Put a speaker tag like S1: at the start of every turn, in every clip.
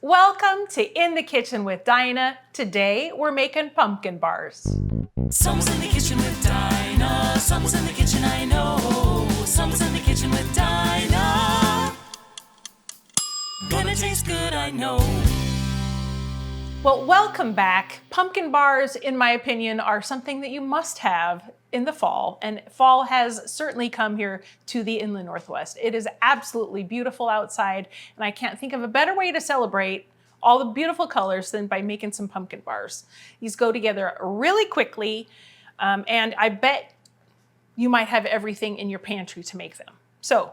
S1: Welcome to In the Kitchen with Dinah. Today we're making pumpkin bars.
S2: Someone's in the kitchen with Dinah. Someone's in the kitchen, I know. Someone's in the kitchen with Dinah. Gonna taste good, I know.
S1: Well, welcome back. Pumpkin bars, in my opinion, are something that you must have in the fall, and fall has certainly come here to the inland Northwest. It is absolutely beautiful outside, and I can't think of a better way to celebrate all the beautiful colors than by making some pumpkin bars. These go together really quickly, and I bet you might have everything in your pantry to make them. So,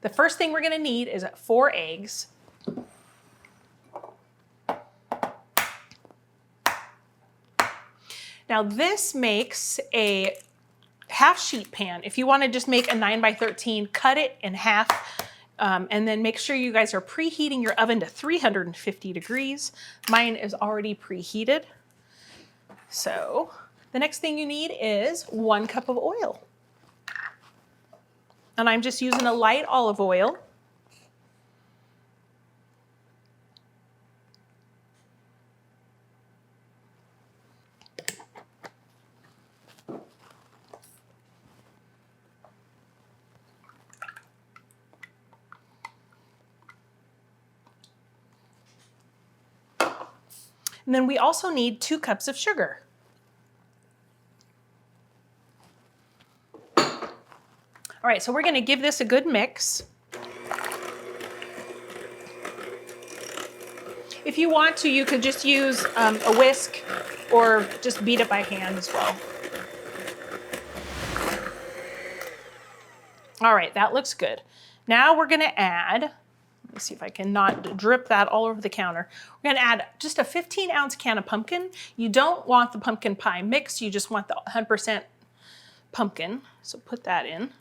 S1: the first thing we're gonna need is 4 eggs. Now this makes a half sheet pan. If you want to just make a 9 by 13, cut it in half, and then make sure you guys are preheating your oven to 350 degrees. Mine is already preheated. So the next thing you need is 1 cup of oil. And I'm just using a light olive oil. And then we also need 2 cups of sugar. All right, so we're gonna give this a good mix. If you want to, you could just use a whisk or just beat it by hand as well. All right, that looks good. Now we're gonna add, let me see if I can not drip that all over the counter. We're gonna add just a 15-ounce can of pumpkin. You don't want the pumpkin pie mix, you just want the 100% pumpkin. So put that in.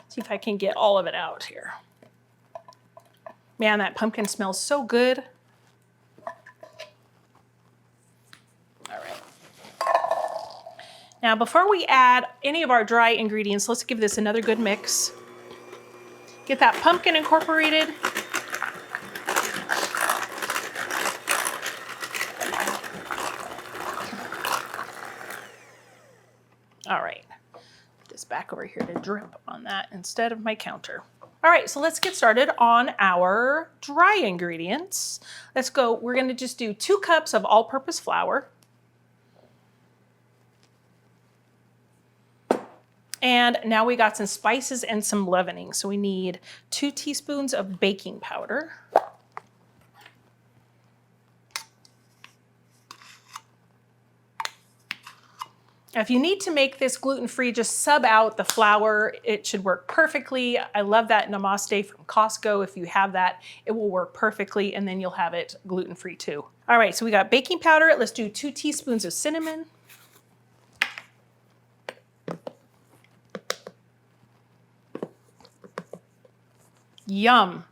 S1: See if I can get all of it out here. Man, that pumpkin smells so good. All right. Now, before we add any of our dry ingredients, let's give this another good mix. Get that pumpkin incorporated. All right. Put this back over here to drip on that instead of my counter. All right, so let's get started on our dry ingredients. Let's go. We're going to just do 2 cups of all-purpose flour. And now we got some spices and some leavening. So we need 2 teaspoons of baking powder. Now, if you need to make this gluten-free, just sub out the flour. It should work perfectly. I love that namaste from Costco. If you have that, it will work perfectly, and then you'll have it gluten-free too. All right, so we got baking powder. Let's do 2 teaspoons of cinnamon. Yum.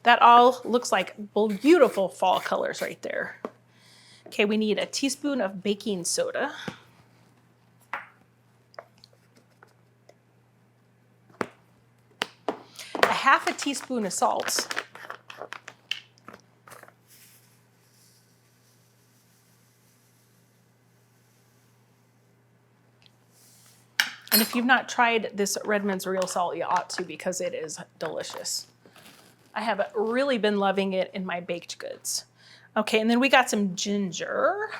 S1: That all looks like beautiful fall colors right there. Okay, we need a teaspoon of baking soda. A half a teaspoon of salt. And if you've not tried this Redmond's Real Salt, you ought to because it is delicious. I have really been loving it in my baked goods. Okay, and then we got some ginger.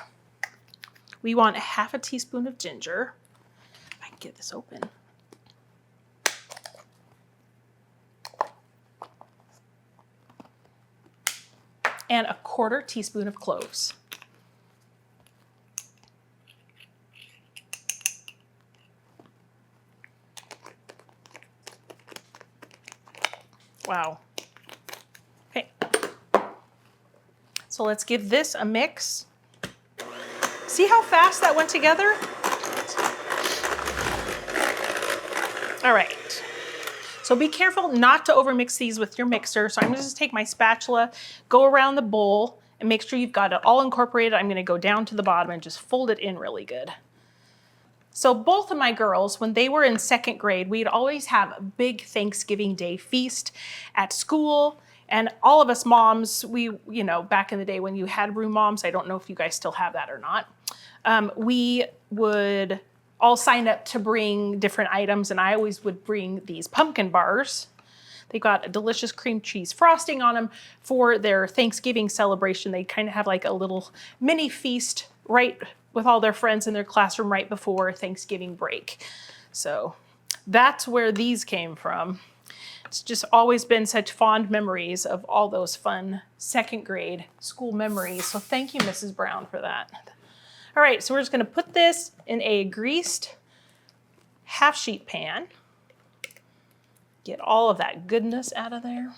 S1: We want half a teaspoon of ginger. If I can get this open. And a 1/4 teaspoon of cloves. Wow. Okay. So let's give this a mix. See how fast that went together? All right. So be careful not to overmix these with your mixer. So I'm gonna just take my spatula, go around the bowl, and make sure you've got it all incorporated. I'm gonna go down to the bottom and just fold it in really good. So both of my girls, when they were in second grade, we'd always have a big Thanksgiving Day feast at school. And all of us moms, back in the day when you had room moms, I don't know if you guys still have that or not, we would all sign up to bring different items, and I always would bring these pumpkin bars. They got a delicious cream cheese frosting on them for their Thanksgiving celebration. They kind of have like a little mini feast right with all their friends in their classroom right before Thanksgiving break. So that's where these came from. It's just always been such fond memories of all those fun second grade school memories. So thank you, Mrs. Brown, for that. All right, so we're just gonna put this in a greased half sheet pan. Get all of that goodness out of there.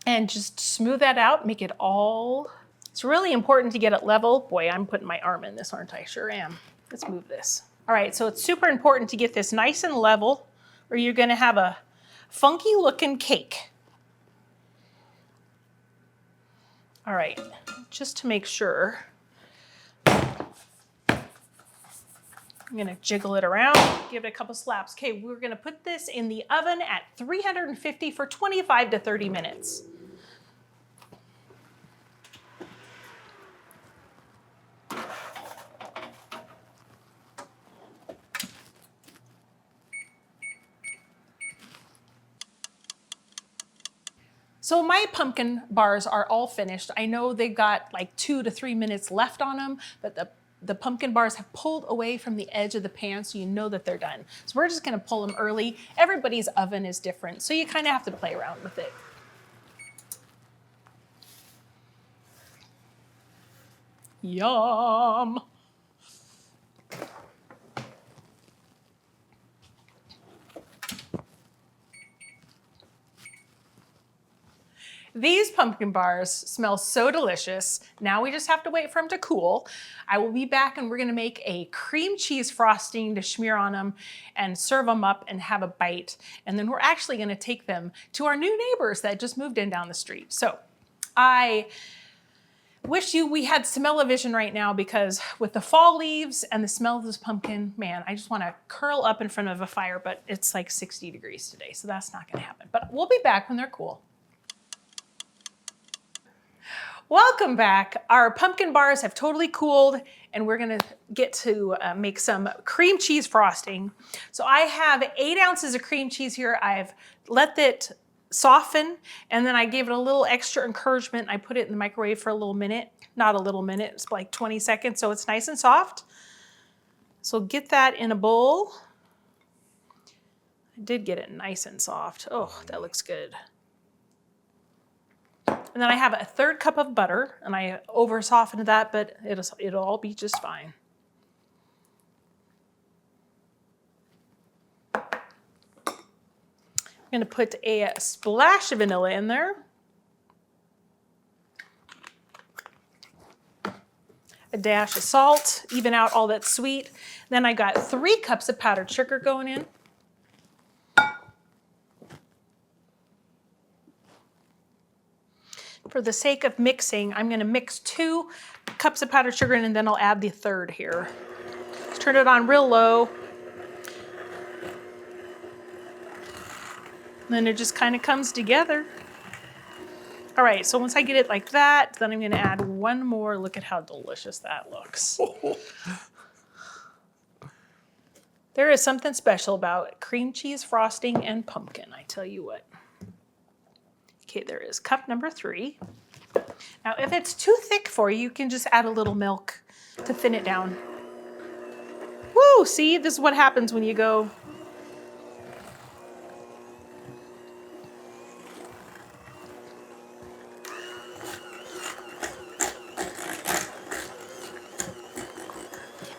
S1: And just smooth that out, make it all. It's really important to get it level. Boy, I'm putting my arm in this, aren't I? Sure am. Let's move this. All right, so it's super important to get this nice and level, or you're gonna have a funky looking cake. All right, just to make sure, I'm gonna jiggle it around, give it a couple slaps. Okay, we're gonna put this in the oven at 350 for 25 to 30 minutes. So my pumpkin bars are all finished. I know they've got like 2 to 3 minutes left on them, but the pumpkin bars have pulled away from the edge of the pan, so you know that they're done. So we're just gonna pull them early. Everybody's oven is different, so you kind of have to play around with it. Yum. These pumpkin bars smell so delicious. Now we just have to wait for them to cool. I will be back and we're gonna make a cream cheese frosting to smear on them and serve them up and have a bite. And then we're actually gonna take them to our new neighbors that just moved in down the street. So I wish we had smell-o-vision right now, because with the fall leaves and the smell of this pumpkin, man, I just wanna curl up in front of a fire, but it's like 60 degrees today, so that's not gonna happen. But we'll be back when they're cool. Welcome back. Our pumpkin bars have totally cooled, and we're gonna get to make some cream cheese frosting. So I have 8 ounces of cream cheese here. I've let it soften, and then I gave it a little extra encouragement. I put it in the microwave for a little minute, not a little minute, it's like 20 seconds, so it's nice and soft. So get that in a bowl. I did get it nice and soft. Oh, that looks good. And then I have a 1/3 cup of butter, and I over softened that, but it'll all be just fine. I'm gonna put a splash of vanilla in there. A dash of salt, even out all that sweet. Then I got 3 cups of powdered sugar going in. For the sake of mixing, I'm gonna mix 2 cups of powdered sugar in, and then I'll add the 1/3 here. Just turn it on real low. And then it just kind of comes together. All right, so once I get it like that, then I'm gonna add 1 more. Look at how delicious that looks. There is something special about cream cheese frosting and pumpkin, I tell you what. Okay, there is cup number 3. Now, if it's too thick for you, you can just add a little milk to thin it down. Woo, see, this is what happens when you go.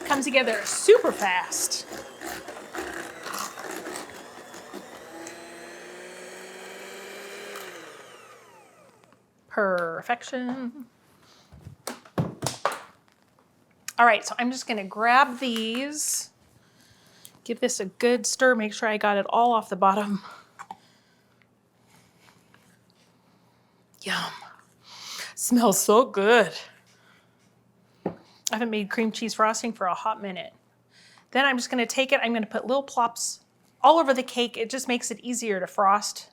S1: Comes together super fast. Perfection. All right, so I'm just gonna grab these, give this a good stir, make sure I got it all off the bottom. Yum. Smells so good. I haven't made cream cheese frosting for a hot minute. Then I'm just gonna take it, I'm gonna put little plops all over the cake. It just makes it easier to frost.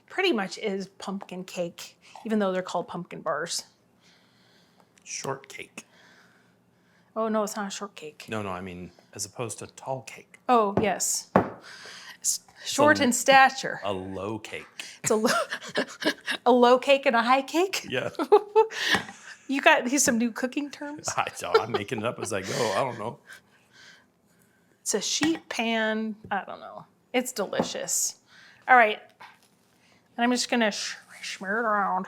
S1: Pretty much is pumpkin cake, even though they're called pumpkin bars.
S3: Shortcake.
S1: Oh no, it's not a shortcake.
S3: No, I mean, as opposed to tall cake.
S1: Oh, yes. Short in stature.
S3: A low cake.
S1: It's a low cake and a high cake?
S3: Yeah.
S1: You got these some new cooking terms?
S3: I'm making it up as I go. I don't know.
S1: It's a sheet pan. I don't know. It's delicious. All right. And I'm just gonna smear it around.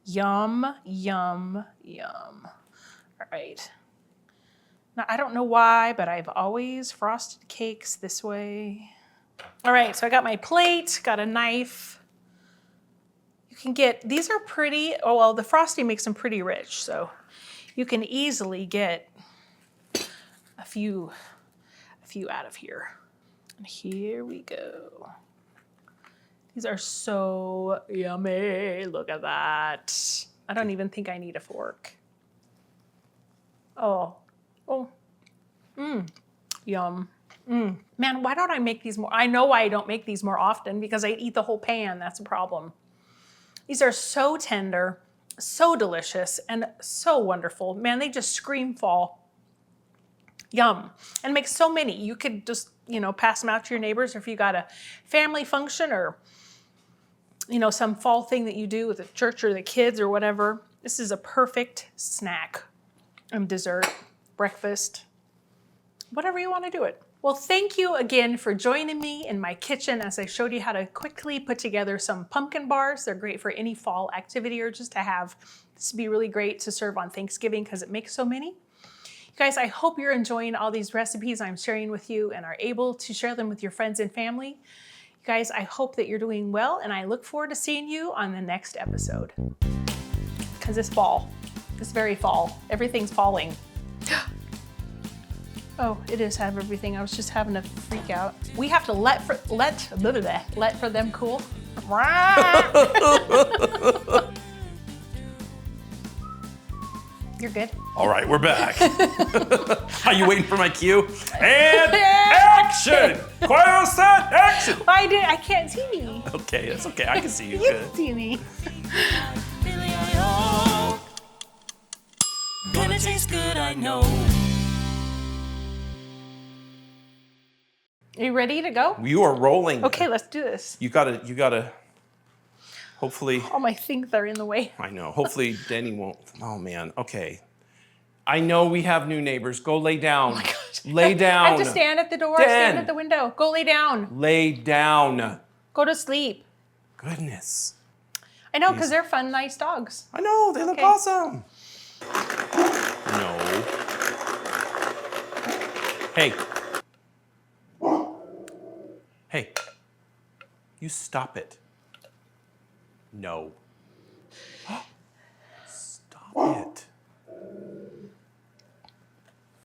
S1: Yum, yum, yum. All right. Now, I don't know why, but I've always frosted cakes this way. All right, so I got my plate, got a knife. You can get, these are pretty, oh, well, the frosting makes them pretty rich, so you can easily get a few out of here. And here we go. These are so yummy. Look at that. I don't even think I need a fork. Oh, yum. Man, why don't I make these more? I know why I don't make these more often, because I eat the whole pan. That's a problem. These are so tender, so delicious, and so wonderful. Man, they just scream fall. Yum. And make so many. You could just, pass them out to your neighbors, or if you got a family function or, some fall thing that you do with the church or the kids or whatever. This is a perfect snack and dessert, breakfast, whatever you want to do it. Well, thank you again for joining me in my kitchen as I showed you how to quickly put together some pumpkin bars. They're great for any fall activity or just to have. This would be really great to serve on Thanksgiving because it makes so many. You guys, I hope you're enjoying all these recipes I'm sharing with you and are able to share them with your friends and family. You guys, I hope that you're doing well, and I look forward to seeing you on the next episode. Because it's fall. It's very fall. Everything's falling. Oh, it is have everything. I was just having a freak out. We have to let for them cool. You're good.
S3: All right, we're back. Are you waiting for my cue? And action! Choir set, action!
S1: I can't see me.
S3: Okay, that's okay. I can see you
S1: You
S3: good.
S1: can see me.
S2: Gonna taste good, I know.
S1: Are you ready to go?
S3: You are rolling.
S1: Okay, let's do this.
S3: You gotta, hopefully,
S1: All my things are in the way.
S3: I know, hopefully Denny won't, oh man, okay. I know we have new neighbors. Go lay down.
S1: Oh my gosh.
S3: Lay down.
S1: I have to stand at the door,
S3: Dan.
S1: stand at the window. Go lay down.
S3: Lay down.
S1: Go to sleep.
S3: Goodness.
S1: I know, because they're fun, nice dogs.
S3: I know, they look
S1: Okay.
S3: awesome. No. Hey. Hey. You stop it. No.